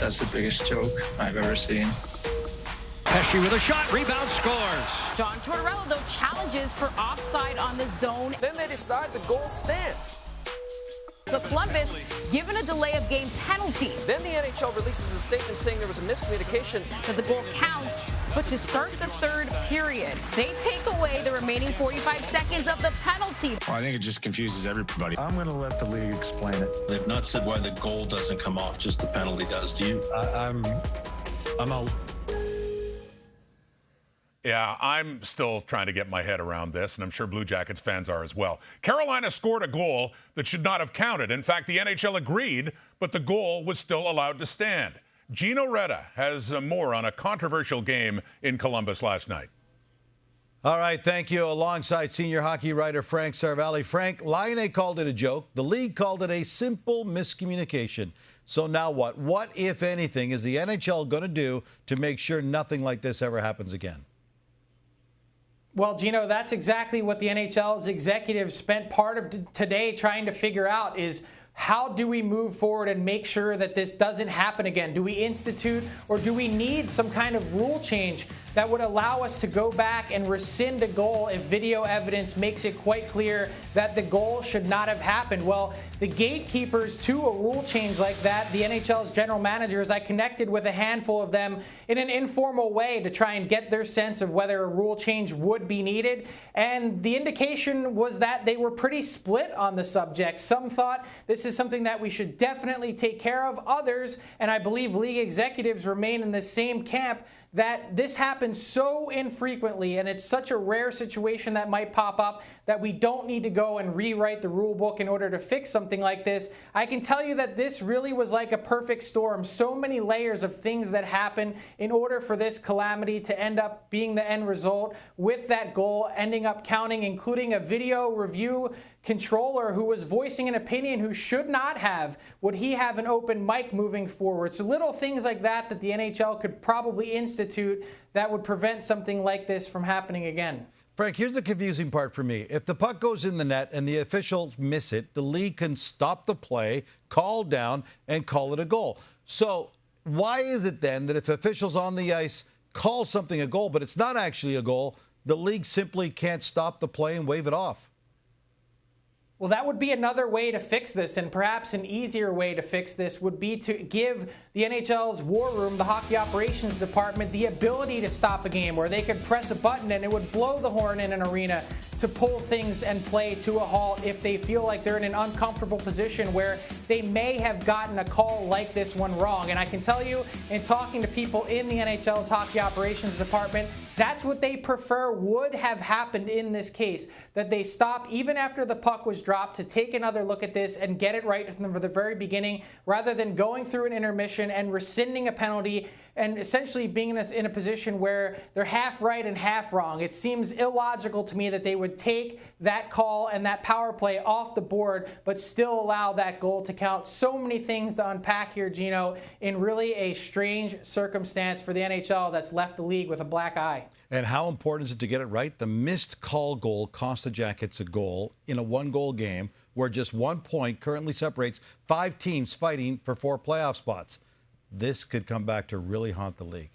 That's the biggest joke I've ever seen. Pesci with a shot, rebound, scores. John Tortorella, though, challenges for offside on the zone. Then they decide the goal stands. So Columbus given a delay of game penalty. Then the NHL releases a statement saying there was a miscommunication. That the goal counts, but to start the third period, they take away the remaining 45 seconds of the penalty. Well, I think it just confuses everybody. I'm going to let the league explain it. They've not said why the goal doesn't come off, just the penalty does. Do you? I'm out. Yeah, I'm still trying to get my head around this, and I'm sure Blue Jackets fans are as well. Carolina scored a goal that should not have counted. In fact, the NHL agreed, but the goal was still allowed to stand. Gino Reda has more on a controversial game in Columbus last night. All right, thank you. Alongside senior hockey writer Frank Sarvalli. Frank, Laine called it a joke. The league called it a simple miscommunication. So now what? What, if anything, is the NHL going to do to make sure nothing like this ever happens again? Well, Gino, that's exactly what the NHL's executives spent part of today trying to figure out is how do we move forward and make sure that this doesn't happen again? Do we institute or do we need some kind of rule change that would allow us to go back and rescind a goal if video evidence makes it quite clear that the goal should not have happened? Well, the gatekeepers to a rule change like that, the NHL's general managers, I connected with a handful of them in an informal way to try and get their sense of whether a rule change would be needed. And the indication was that they were pretty split on the subject. Some thought this is something that we should definitely take care of. Others, and I believe league executives remain in the same camp, that this happens so infrequently and it's such a rare situation that might pop up that we don't need to go and rewrite the rule book in order to fix something like this. I can tell you that this really was like a perfect storm. So many layers of things that happen in order for this calamity to end up being the end result with that goal ending up counting, including a video review controller who was voicing an opinion who should not have. Would he have an open mic moving forward? So little things like that that the NHL could probably institute that would prevent something like this from happening again. Frank, here's the confusing part for me. If the puck goes in the net and the officials miss it, the league can stop the play, call down, and call it a goal. So why is it then that if officials on the ice call something a goal, but it's not actually a goal, the league simply can't stop the play and wave it off? Well, that would be another way to fix this, and perhaps an easier way to fix this would be to give the NHL's war room, the hockey operations department, the ability to stop a game where they could press a button and it would blow the horn in an arena to pull things and play to a halt if they feel like they're in an uncomfortable position where they may have gotten a call like this one wrong. And I can tell you, in talking to people in the NHL's hockey operations department, that's what they prefer would have happened in this case, that they stop even after the puck was dropped to take another look at this and get it right from the very beginning, rather than going through an intermission and rescinding a penalty and essentially being in a position where they're half right and half wrong. It seems illogical to me that they would take that call and that power play off the board but still allow that goal to count. So many things to unpack here, Gino, in really a strange circumstance for the NHL that's left the league with a black eye. And how important is it to get it right? The missed call goal cost the Jackets a goal in a one-goal game where just 1 point currently separates 5 teams fighting for 4 playoff spots. This could come back to really haunt the league.